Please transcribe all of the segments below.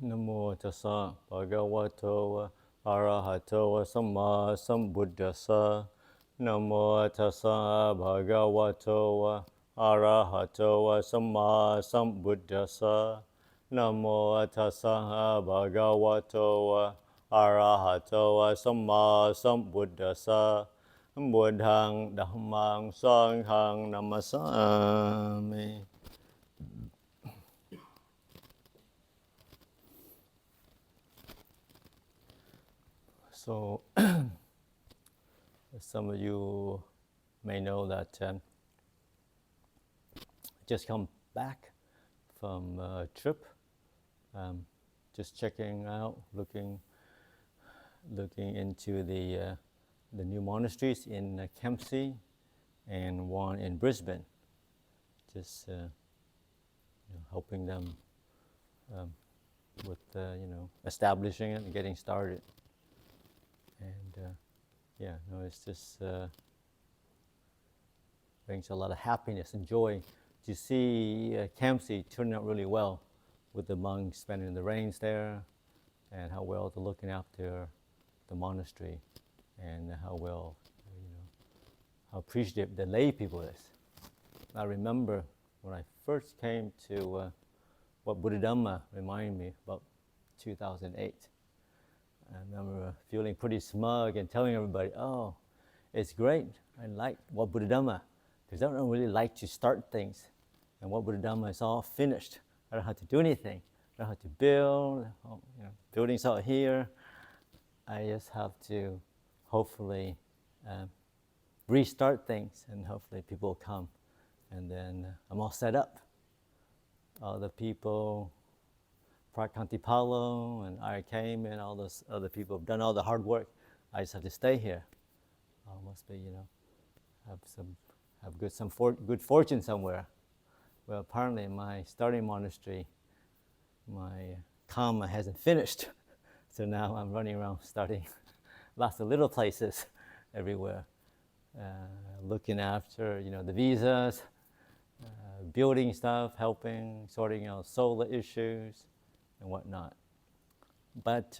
Namo tassa bhagavato arahato samma sambuddhassa. Namo tassa bhagavato arahato samma sambuddhassa. Namo tassa bhagavato arahato samma sambuddhassa. Buddhang dhammang sanghang namasami. So, some of you may know that I just come back from a trip, just checking out, looking into the new monasteries in Kempsey and one in Brisbane, just helping them with establishing it and getting started. And it's just brings a lot of happiness and joy to see Kempsey turning out really well, with the monks spending the rains there, and how well they're looking after the monastery, and how well, how appreciative the lay people is. I remember when I first came to what Buddha reminded me about 2008. I remember feeling pretty smug and telling everybody, "Oh, it's great. I like Wat Buddha, because I don't really like to start things. And Wat Buddha is all finished. I don't have to do anything. I don't have to build. Buildings out here. I just have to hopefully restart things, and hopefully people will come. And then I'm all set up. All the people, Prakantipalo and I came, and all those other people have done all the hard work. I just have to stay here. Must be, have good fortune somewhere." Well, apparently in my starting monastery, my karma hasn't finished, so now I'm running around starting lots of little places everywhere, looking after the visas, building stuff, helping, sorting out solar issues and whatnot. But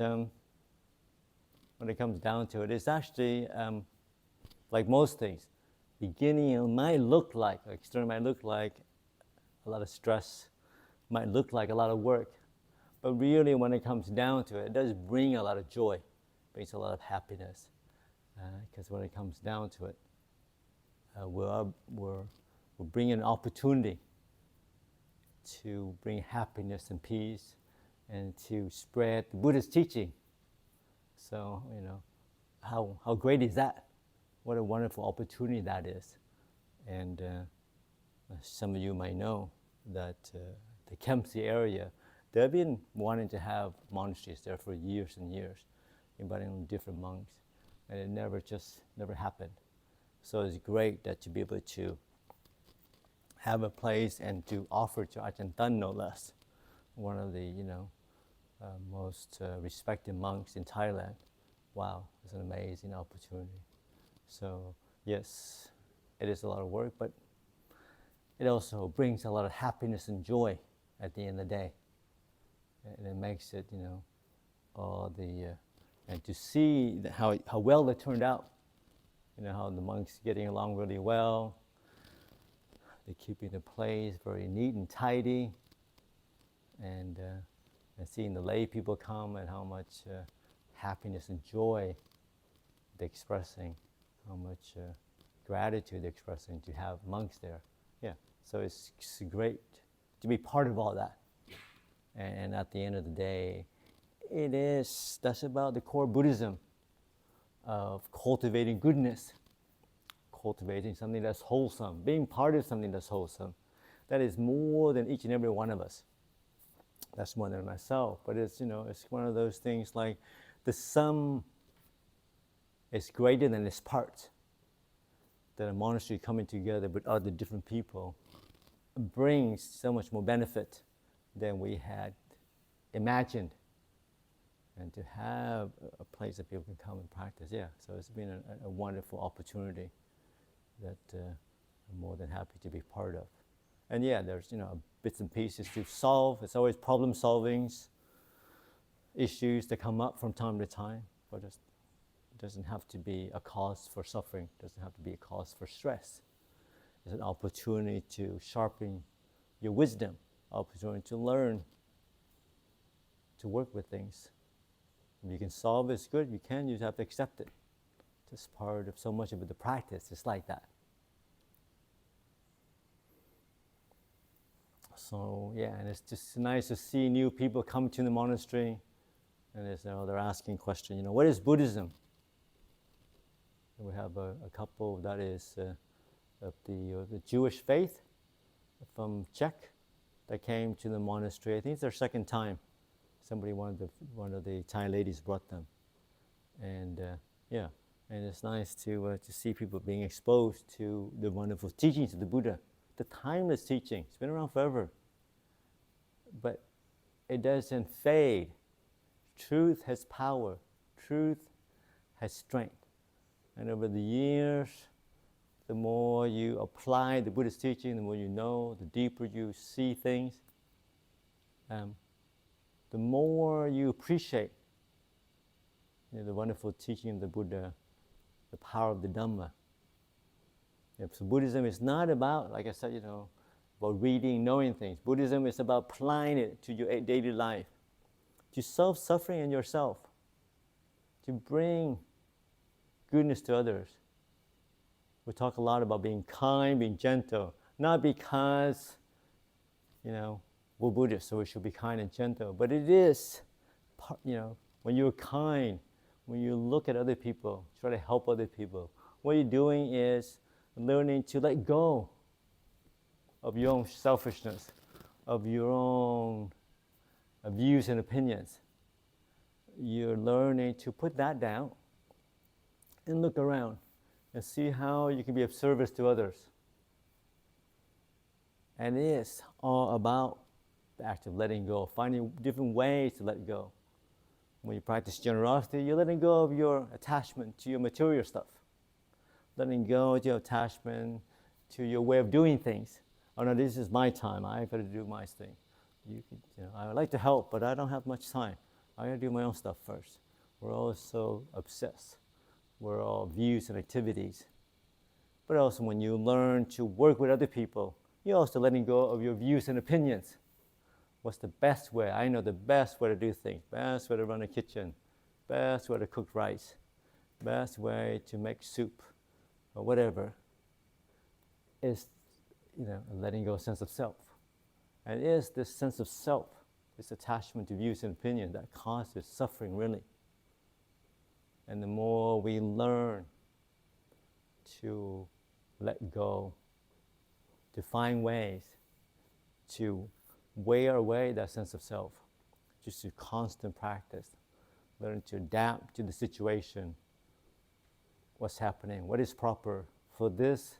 when it comes down to it, it's actually like most things. Beginning, it might look like, externally might look like a lot of stress, might look like a lot of work, but really when it comes down to it, it does bring a lot of joy, brings a lot of happiness, because when it comes down to it, we're bringing an opportunity to bring happiness and peace, and to spread the Buddha's teaching. So, how great is that? What a wonderful opportunity that is. And some of you might know that the Kempsey area, they've been wanting to have monasteries there for years and years, inviting different monks, and it never happened. So it's great that to be able to have a place and to offer to Ajahn, no less, one of the most respected monks in Thailand. Wow, it's an amazing opportunity. So yes, it is a lot of work, but it also brings a lot of happiness and joy at the end of the day, and it makes it, all the and to see how well they turned out, how the monks getting along really well. They're keeping the place very neat and tidy, and seeing the lay people come, and how much happiness and joy they're expressing, how much gratitude they're expressing to have monks there. Yeah, so it's great to be part of all that. And at the end of the day, that's about the core Buddhism of cultivating goodness, cultivating something that's wholesome, being part of something that's wholesome. That is more than each and every one of us. That's more than myself, but it's one of those things like the sum is greater than its parts. That a monastery coming together with other different people brings so much more benefit than we had imagined. And to have a place that people can come and practice, so it's been a wonderful opportunity that I'm more than happy to be part of. And there's bits and pieces to solve. It's always problem solvings, issues that come up from time to time, but it doesn't have to be a cause for suffering, doesn't have to be a cause for stress. It's an opportunity to sharpen your wisdom, opportunity to learn, to work with things. If you can solve it, it's good. You can, you just have to accept it. Just part of so much of the practice. It's like that. So yeah, and it's just nice to see new people come to the monastery, and they're asking questions. What is Buddhism? We have a couple that is of the Jewish faith from Czech that came to the monastery. I think it's their second time. One of the Thai ladies brought them, and yeah, and it's nice to see people being exposed to the wonderful teachings of the Buddha, the timeless teaching. It's been around forever, but it doesn't fade. Truth has power. Truth has strength. And over the years, the more you apply the Buddha's teaching, the more you know, the deeper you see things, the more you appreciate the wonderful teaching of the Buddha, the power of the Dhamma. So Buddhism is not about, like I said, about reading, knowing things. Buddhism is about applying it to your daily life, to self-suffering in yourself, to bring goodness to others. We talk a lot about being kind, being gentle, not because, we're Buddhists, so we should be kind and gentle, but it is, when you're kind, when you look at other people, try to help other people, what you're doing is learning to let go of your own selfishness, of your own views and opinions. You're learning to put that down and look around and see how you can be of service to others. And it is all about the act of letting go, finding different ways to let go. When you practice generosity, you're letting go of your attachment to your material stuff, letting go of your attachment to your way of doing things. Oh no, this is my time. I've got to do my thing. I would like to help, but I don't have much time. I got to do my own stuff first. We're all so obsessed. We're all views and activities. But also when you learn to work with other people, you're also letting go of your views and opinions. What's the best way? I know the best way to do things, best way to run a kitchen, best way to cook rice, best way to make soup, or whatever, is letting go of sense of self. And it is this sense of self, this attachment to views and opinions that causes suffering, really. And the more we learn to let go, to find ways to wear away that sense of self, just through constant practice, learn to adapt to the situation, what's happening, what is proper for this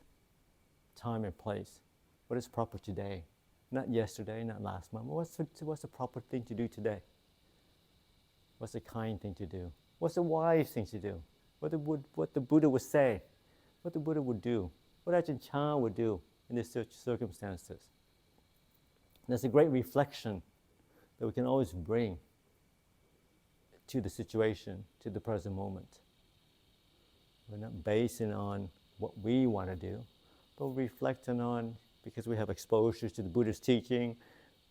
time and place, what is proper today, not yesterday, not last month. What's the proper thing to do today? What's the kind thing to do? What's the wise thing to do? What the Buddha would say, what the Buddha would do, what Ajahn would do in these circumstances. And that's a great reflection that we can always bring to the situation, to the present moment. We're not basing on what we want to do, but we're reflecting on, because we have exposure to the Buddha's teaching,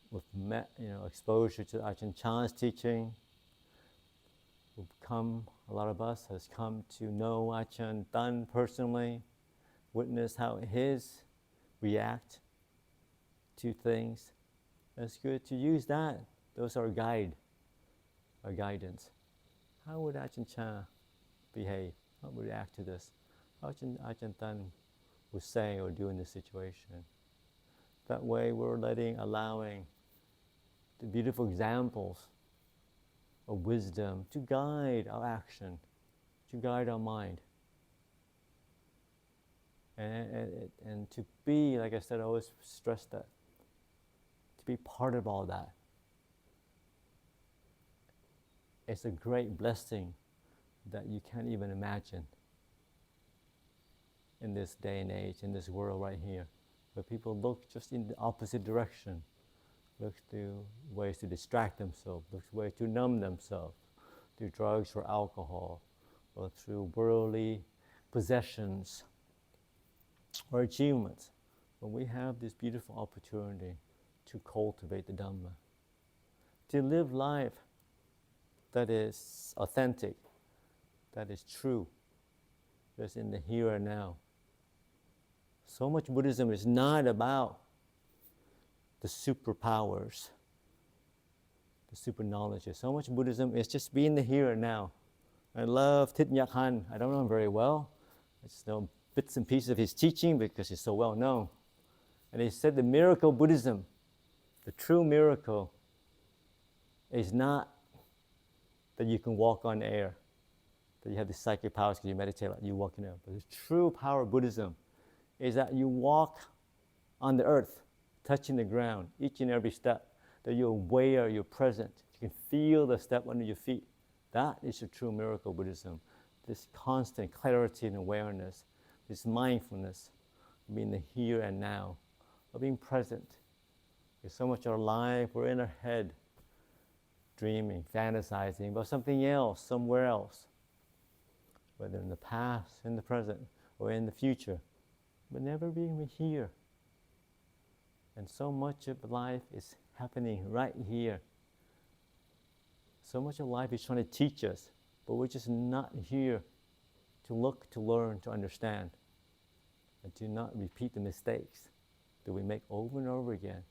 we've met, exposure to Ajahn teaching. A lot of us has come to know Ajahn personally, witness how his react to things. It's good to use that. Those are our guidance. How would Ajahn behave? How would he react to this? How Ajahn would say or do in this situation? That way we're allowing the beautiful examples of wisdom to guide our action, to guide our mind. And to be, like I said, I always stress that, to be part of all that. It's a great blessing that you can't even imagine in this day and age, in this world right here, where people look just in the opposite direction, look through ways to distract themselves, look for ways to numb themselves, through drugs or alcohol, or through worldly possessions or achievements. But we have this beautiful opportunity to cultivate the Dhamma, to live life that is authentic, that is true, that's in the here and now. So much Buddhism is not about the superpowers, the super knowledge. So much Buddhism is just being the here and now. I love Thich Nhat Hanh. I don't know him very well. I just know bits and pieces of his teaching because he's so well known. And he said the miracle Buddhism, the true miracle, is not that you can walk on air, that you have the psychic powers because you meditate like you walk in air. But the true power of Buddhism is that you walk on the earth, touching the ground, each and every step, that you're aware, you're present. You can feel the step under your feet. That is the true miracle Buddhism. This constant clarity and awareness, this mindfulness, of being the here and now, of being present. Because so much of our life, we're in our head, dreaming, fantasizing about something else, somewhere else, whether in the past, in the present, or in the future, but never being here. And so much of life is happening right here. So much of life is trying to teach us, but we're just not here to look, to learn, to understand, and to not repeat the mistakes that we make over and over again.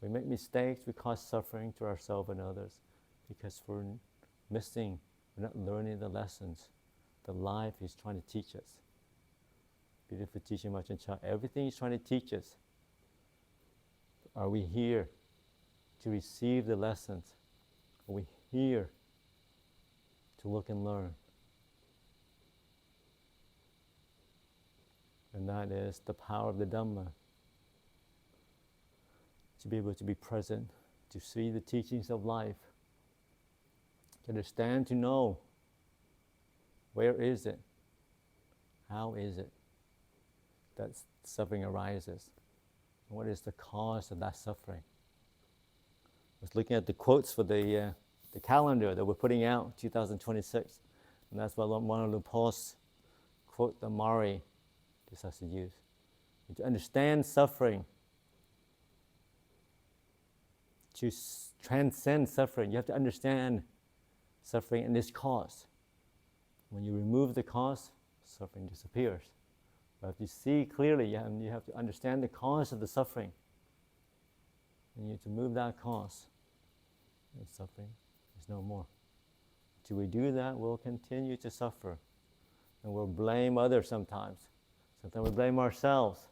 We make mistakes, we cause suffering to ourselves and others because we're missing, we're not learning the lessons that life is trying to teach us. Beautiful teaching, Ajahn Chah. Everything he's trying to teach us. Are we here to receive the lessons? Are we here to look and learn? And that is the power of the Dhamma. To be able to be present, to see the teachings of life, to understand, to know where is it, how is it that suffering arises, what is the cause of that suffering. I was looking at the quotes for the calendar that we're putting out, 2026, and that's what one of Paul's quote that Mari just has to use. To understand suffering, to transcend suffering, you have to understand suffering and its cause. When you remove the cause, suffering disappears. But if you see clearly, you have to understand the cause of the suffering. And you have to move that cause, and suffering is no more. Until we do that, we'll continue to suffer. And we'll blame others sometimes. Sometimes we blame ourselves.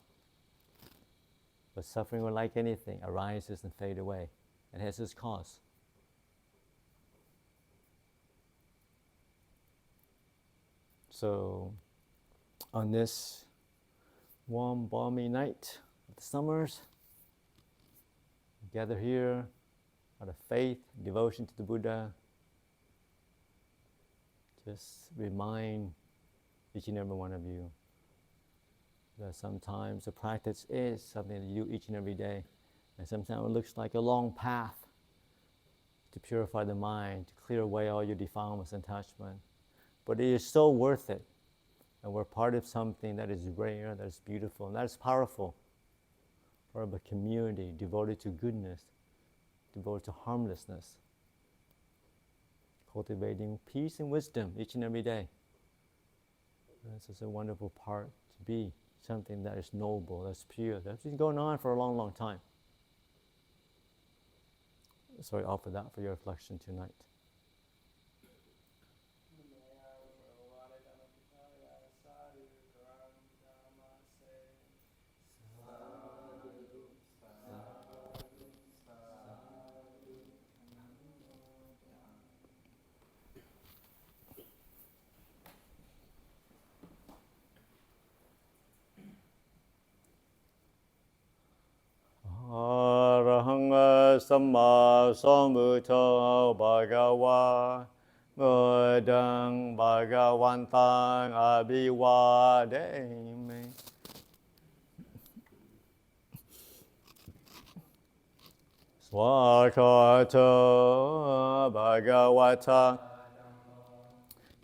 But suffering, like anything, arises and fades away. It has its cause. So, on this warm, balmy night of the summers, we gather here out of faith, devotion to the Buddha. Just remind each and every one of you that sometimes the practice is something that you do each and every day. And sometimes it looks like a long path to purify the mind, to clear away all your defilements and attachment. But it is so worth it. And we're part of something that is rare, that is beautiful, and that is powerful. Part of a community devoted to goodness, devoted to harmlessness, cultivating peace and wisdom each and every day. And this is a wonderful part to be, something that is noble, that's pure, that's been going on for a long, long time. So I offer that for your reflection tonight. Arahanga Samma Sambuddho Bhagava Buddhang Bhagavantang Abhivademi. Vakato Bhagavata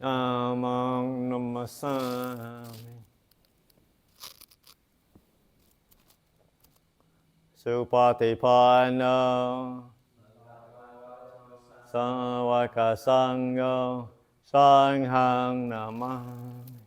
Namang Namasami Supatipanno Sawaka Sangho Sanghang Namah